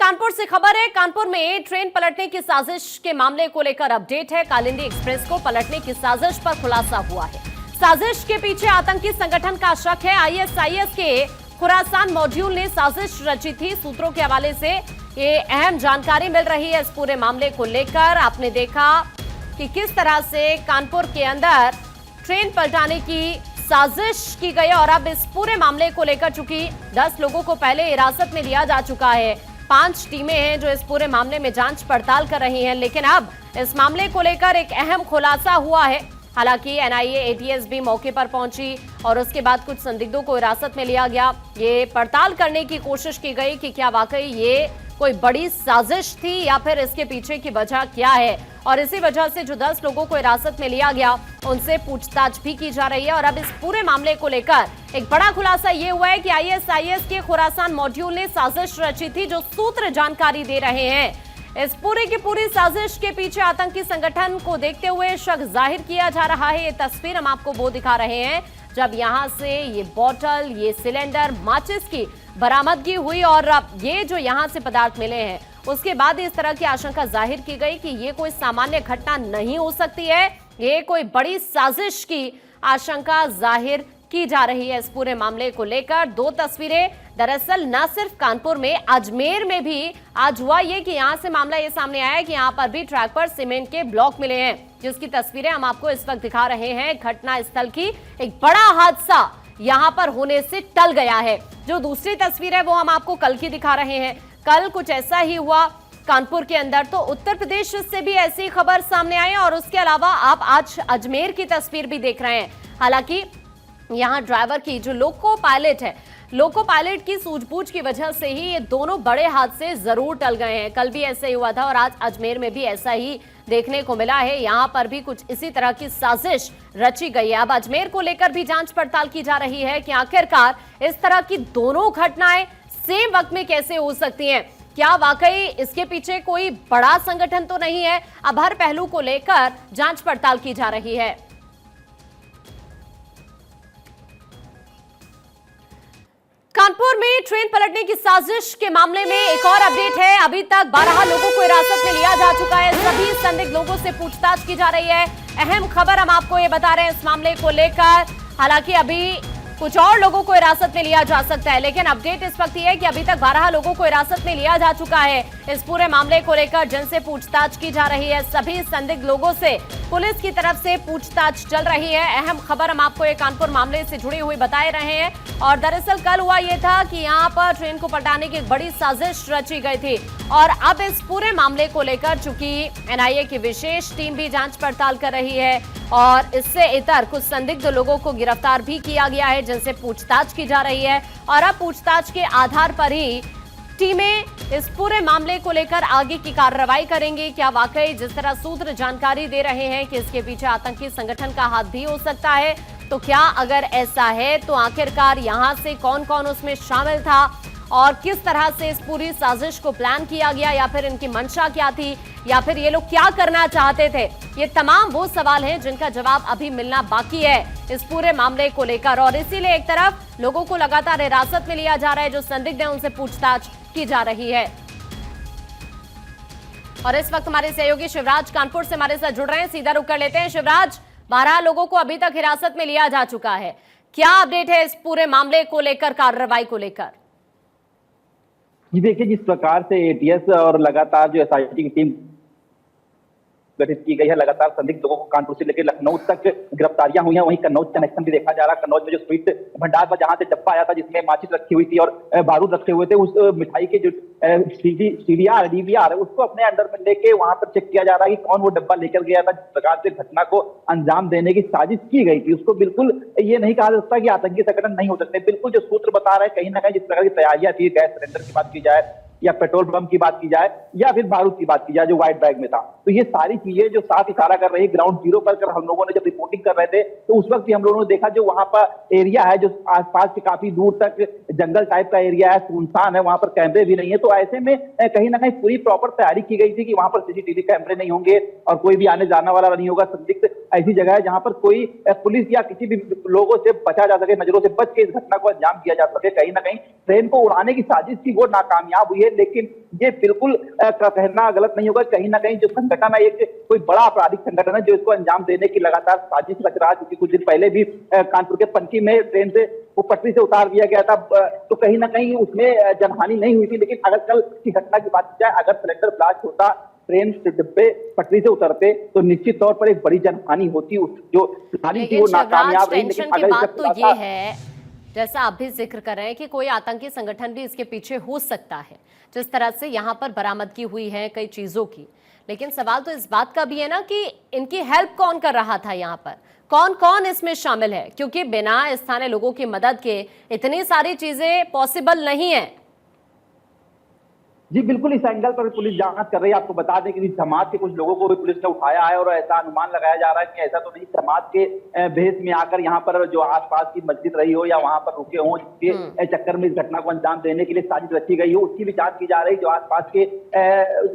कानपुर से खबर है। कानपुर में ट्रेन पलटने की साजिश के मामले को लेकर अपडेट है। कालिंदी एक्सप्रेस को पलटने की साजिश पर खुलासा हुआ है। साजिश के पीछे आतंकी संगठन का शक है। आईएसआईएस के खुरासान मॉड्यूल ने साजिश रची थी। सूत्रों के हवाले से ये अहम जानकारी मिल रही है। इस पूरे मामले को लेकर आपने देखा कि किस तरह से कानपुर के अंदर ट्रेन पलटाने की साजिश की गई और अब इस पूरे मामले को लेकर चूंकि 10 लोगों को पहले हिरासत में लिया जा चुका है, 5 टीमें हैं जो इस पूरे मामले में जांच पड़ताल कर रही हैं, लेकिन अब इस मामले को लेकर एक अहम खुलासा हुआ है। हालांकि एनआईए एटीएस भी मौके पर पहुंची और उसके बाद कुछ संदिग्धों को हिरासत में लिया गया। ये पड़ताल करने की कोशिश की गई कि क्या वाकई ये कोई बड़ी साजिश थी या फिर इसके पीछे की वजह क्या है, और इसी वजह से जो 10 लोगों को हिरासत में लिया गया उनसे पूछताछ भी की जा रही है। और अब इस पूरे मामले को लेकर एक बड़ा खुलासा ये हुआ है कि आईएसआईएस के खुरासान मॉड्यूल ने साजिश रची थी। जो सूत्र जानकारी दे रहे हैं, इस पूरे की पूरी साजिश के पीछे आतंकी संगठन को देखते हुए शक जाहिर किया जा रहा है। ये तस्वीर हम आपको वो दिखा रहे हैं जब यहां से ये बोतल, ये सिलेंडर, माचिस की बरामदगी हुई और ये जो यहां से पदार्थ मिले हैं उसके बाद इस तरह की आशंका जाहिर की गई कि ये कोई सामान्य घटना नहीं हो सकती है, ये कोई बड़ी साजिश की आशंका जाहिर की जा रही है। इस पूरे मामले को लेकर 2 तस्वीरें दरअसल न सिर्फ कानपुर में, अजमेर में भी आज हुआ ये कि यहां से मामला ये सामने आया कि यहां पर भी ट्रैक पर सीमेंट के ब्लॉक मिले हैं, जिसकी तस्वीरें हम आपको इस वक्त दिखा रहे हैं। घटना स्थल की एक बड़ा हादसा यहां पर होने से टल गया है। जो दूसरी तस्वीर है वो हम आपको कल की दिखा रहे हैं। कल कुछ ऐसा ही हुआ कानपुर के अंदर, तो उत्तर प्रदेश से भी ऐसी खबर सामने आई और उसके अलावा आप आज अजमेर की तस्वीर भी देख रहे हैं। हालांकि यहां ड्राइवर की जो लोको पायलट है, लोको पायलट की सूझबूझ की वजह से ही ये दोनों बड़े हादसे जरूर टल गए हैं। कल भी ऐसा ही हुआ था और आज अजमेर में भी ऐसा ही देखने को मिला है। यहां पर भी कुछ इसी तरह की साजिश रची गई है। अब अजमेर को लेकर भी जांच पड़ताल की जा रही है कि आखिरकार इस तरह की दोनों घटनाएं सेम वक्त में कैसे हो सकती हैं। क्या वाकई इसके पीछे कोई बड़ा संगठन तो नहीं है? अब हर पहलू को लेकर जांच पड़ताल की जा रही है। कानपुर में ट्रेन पलटने की साजिश के मामले में एक और अपडेट है। अभी तक 12 लोगों को हिरासत में लिया जा चुका है। सभी संदिग्ध लोगों से पूछताछ की जा रही है। अहम खबर हम आपको ये बता रहे हैं इस मामले को लेकर। हालांकि अभी कुछ और लोगों को हिरासत में लिया जा सकता है, लेकिन अपडेट इस वक्त ये है कि अभी तक 12 लोगों को हिरासत में लिया जा चुका है। इस पूरे मामले को लेकर जिनसे पूछताछ की जा रही है, सभी संदिग्ध लोगों से पुलिस की तरफ से पूछताछ चल रही है। अहम खबर हम आपको ये कानपुर मामले से जुड़ी हुई बता रहे हैं। और दरअसल कल हुआ ये था कि यहाँ पर ट्रेन को पलटाने की एक बड़ी साजिश रची गई थी और अब इस पूरे मामले को लेकर चूंकि एनआईए की विशेष टीम भी जांच पड़ताल कर रही है और इससे इतर कुछ संदिग्ध लोगों को गिरफ्तार भी किया गया है जिनसे पूछताछ की जा रही है। और अब पूछताछ के आधार पर ही टीमें इस पूरे मामले को लेकर आगे की कार्रवाई करेंगी। क्या वाकई जिस तरह सूत्र जानकारी दे रहे हैं कि इसके पीछे आतंकी संगठन का हाथ भी हो सकता है, तो क्या अगर ऐसा है तो आखिरकार यहां से कौन कौन उसमें शामिल था और किस तरह से इस पूरी साजिश को प्लान किया गया, या फिर इनकी मंशा क्या थी, या फिर ये लोग क्या करना चाहते थे। ये तमाम वो सवाल हैं जिनका जवाब अभी मिलना बाकी है इस पूरे मामले को लेकर। और इसीलिए एक तरफ लोगों को लगातार हिरासत में लिया जा रहा है, जो संदिग्ध हैं उनसे पूछताछ की जा रही है। और इस वक्त हमारे सहयोगी शिवराज कानपुर से हमारे साथ जुड़ रहे हैं। सीधा रुक कर लेते हैं। शिवराज, 12 लोगों को अभी तक हिरासत में लिया जा चुका है, क्या अपडेट है इस पूरे मामले को लेकर, कार्रवाई को लेकर? जी देखिए, जिस प्रकार से एटीएस और लगातार जो एसआईटी की टीम गठित की गई है, लगातार संदिग्ध लोगों को कानपुर से लेकर लखनऊ तक गिरफ्तारियां हुई हैं। वहीं कन्नौज कनेक्शन भी देखा जा रहा है। कन्नौज में जो स्वीट भंडार पर जहां से डब्बा आया था जिसमें माचिस रखी हुई थी और बारूद रखे हुए थे, उस मिठाई के जो सीडीआर डीवीआर है उसको अपने अंडर में लेके वहां पर चेक किया जा रहा है कि कौन वो डब्बा लेकर गया था। जिस प्रकार से घटना को अंजाम देने की साजिश की गई थी, उसको बिल्कुल ये नहीं कहा जा सकता कि आतंकी संगठन नहीं हो सकते। बिल्कुल जो सूत्र बता रहे हैं, कहीं ना कहीं जिस प्रकार की तैयारियां थी, गैस सिलेंडर की बात की जाए या पेट्रोल बम की बात की जाए या फिर बारूद की बात की जाए जो व्हाइट बैग में था, तो ये सारी चीजें जो साफ इशारा कर रही है। ग्राउंड जीरो पर हम लोगों ने जब रिपोर्टिंग कर रहे थे तो उस वक्त भी हम लोगों ने देखा जो वहां पर एरिया है, जो आसपास के काफी दूर तक जंगल टाइप का एरिया है, सुनसान है, वहां पर कैमरे भी नहीं है। तो ऐसे में कहीं ना कहीं पूरी प्रॉपर तैयारी की गई थी कि वहां पर सीसीटीवी कैमरे नहीं होंगे और कोई भी आने जाने वाला नहीं होगा। संदिग्ध ऐसी जगह है जहां पर कोई पुलिस या किसी भी लोगों से बचा जा सके, नजरों से बच के इस घटना को अंजाम दिया जा सके। कहीं ना कहीं ट्रेन को उड़ाने की साजिश थी, वो नाकामयाब हुई है, लेकिन ये बिल्कुल कहना गलत नहीं होगा। कहीं ना कहीं जो संगठन है, एक कोई बड़ा आपराधिक संगठन है जो इसको अंजाम देने की लगातार साजिश रच रहा है, क्योंकि कुछ दिन पहले भी कानपुर के पनकी में ट्रेन से वो पटरी से उतार दिया गया था, तो कहीं ना कहीं उसमें जनहानि नहीं हुई थी। लेकिन अगर कल की घटना की बात की जाए, अगर सिलेंडर ब्लास्ट होता, ट्रेन से डिब्बे पटरी से उतरते, तो निश्चित तौर पर एक बड़ी जनहानि होती। जो प्लानिंग थी वो नाकामयाब रही। लेकिन अगर बात तो ये है, जैसा आप भी जिक्र कर रहे हैं कि कोई आतंकी संगठन भी इसके पीछे हो सकता है, जिस तरह से यहाँ पर बरामदगी हुई है कई चीजों की। लेकिन सवाल तो इस बात का भी है ना कि इनकी हेल्प कौन कर रहा था, यहाँ पर कौन कौन इसमें शामिल है, क्योंकि बिना स्थानीय लोगों की मदद के इतनी सारी चीजें पॉसिबल नहीं है। जी बिल्कुल, इस एंगल पर पुलिस जांच कर रही है। आपको बता दें कि जमात के कुछ लोगों को भी पुलिस ने उठाया है और ऐसा अनुमान लगाया जा रहा है कि ऐसा तो नहीं जमात के भेष में आकर यहाँ पर जो आसपास की मस्जिद रही हो या वहां पर रुके हों, जिसके चक्कर में इस घटना को अंजाम देने के लिए साजिश रची गई हो, उसकी भी जांच की जा रही है। जो आसपास के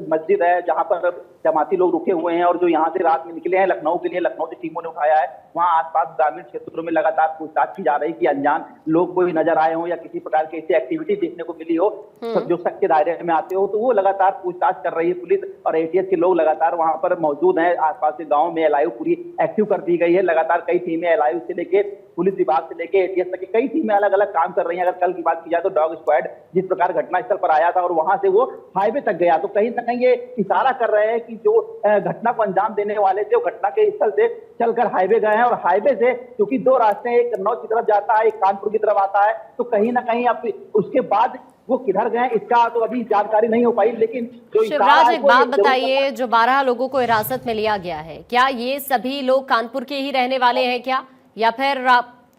मस्जिद है जहाँ पर जमाती लोग रुके हुए हैं और जो यहाँ से रात में निकले हैं लखनऊ के लिए, लखनऊ की टीमों ने उठाया है, वहाँ आसपास ग्रामीण क्षेत्रों में लगातार पूछताछ की जा रही है कि अनजान लोग कोई नजर आए हो या किसी प्रकार की ऐसी एक्टिविटी देखने को मिली हो जो शक के दायरे में आते हो, तो वो लगातार पूछताछ कर रही है पुलिस। और एटीएस के लोग लगातार वहां पर मौजूद हैं। आसपास के गांव में एलआईयू पूरी एक्टिव कर दी गई है। लगातार कई टीमें एलआईयू से लेके पुलिस विभाग से लेके एटीएस तक की कई टीमें अलग अलग काम कर रही हैं। अगर कल की बात की जाए तो डॉग स्क्वाड जिस प्रकार घटनास्थल पर आया था और वहां से वो हाईवे तक गया, तो कहीं ना कहीं ये इशारा कर रहे हैं कि जो घटना को अंजाम देने वाले थे वो घटना के स्थल से चलकर हाईवे गए हैं। और हाईवे से क्योंकि दो रास्ते हैं, एक कन्नौज की तरफ जाता है, एक कानपुर की तरफ आता है, तो कहीं ना कहीं अब उसके बाद वो किधर गए इसका तो अभी जानकारी नहीं हो पाई। लेकिन जो शिवराज, एक बात बताइए, जो 12 लोगों को हिरासत में लिया गया है, क्या ये सभी लोग कानपुर के ही रहने वाले हैं क्या, या फिर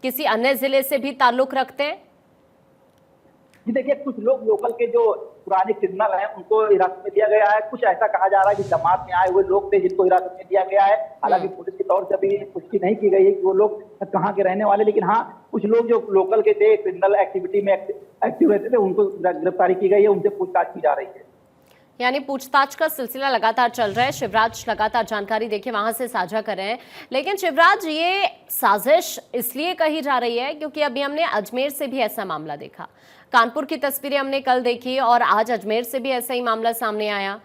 किसी अन्य जिले से भी ताल्लुक रखते हैं? जी देखिए, कुछ लोग लोकल के जो पुराने क्रिमिनल हैं उनको हिरासत में लिया गया है। कुछ ऐसा कहा जा रहा है कि जमात में आए हुए लोग थे जिनको हिरासत में लिया गया है। हालांकि पुलिस के तौर से अभी पुष्टि नहीं की गई है कि वो लोग कहाँ के रहने वाले, लेकिन हाँ कुछ लोग जो लोकल के थे, क्रिमिनल एक्टिविटी में एक्टिव रहते थे, उनको गिरफ्तारी की गई है, उनसे पूछताछ की जा रही है। यानी पूछताछ का सिलसिला लगातार चल रहा है। शिवराज लगातार जानकारी देखिए वहां से साझा कर रहे हैं। लेकिन शिवराज, ये साजिश इसलिए कही जा रही है क्योंकि अभी हमने अजमेर से भी ऐसा मामला देखा, कानपुर की तस्वीरें हमने कल देखी और आज अजमेर से भी ऐसा ही मामला सामने आया।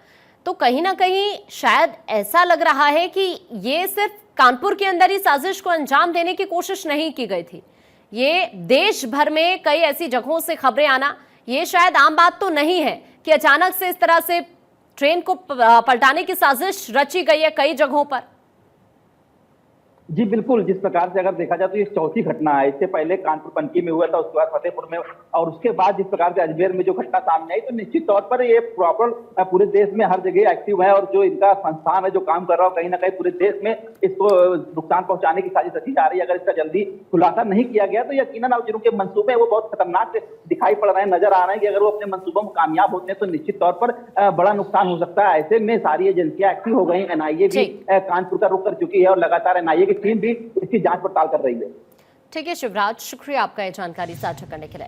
तो कहीं ना कहीं शायद ऐसा लग रहा है कि ये सिर्फ कानपुर के अंदर ही साजिश को अंजाम देने की कोशिश नहीं की गई थी, ये देश भर में कई ऐसी जगहों से खबरें आना, ये शायद आम बात तो नहीं है कि अचानक से इस तरह से ट्रेन को पलटाने की साजिश रची गई है कई जगहों पर। जी बिल्कुल, जिस प्रकार से अगर देखा जाए तो ये चौथी घटना है। इससे पहले कानपुर पनकी में हुआ था, उसके बाद फतेहपुर में, और उसके बाद जिस प्रकार से अजमेर में जो घटना सामने आई, तो निश्चित तौर पर ये प्रॉपर पूरे देश में हर जगह एक्टिव है। और जो इनका संस्थान है जो काम कर रहा है, कहीं ना कहीं पूरे देश में इसको नुकसान पहुंचाने की साजिश रची जा रही है। अगर इसका जल्दी खुलासा नहीं किया गया तो यकीनन अब जिनके मंसूबे वो बहुत खतरनाक दिखाई पड़ रहे हैं, नजर आ रहे हैं कि अगर वो अपने मंसूबों में कामयाब होते हैं तो निश्चित तौर पर बड़ा नुकसान हो सकता है। ऐसे में सारी एजेंसियां एक्टिव हो गई, एनआईए भी कानपुर का रुख कर चुकी है और लगातार एनआईए की टीम भी इसकी जांच पड़ताल कर रही है। ठीक है शिवराज, शुक्रिया आपका ये जानकारी साझा करने के लिए।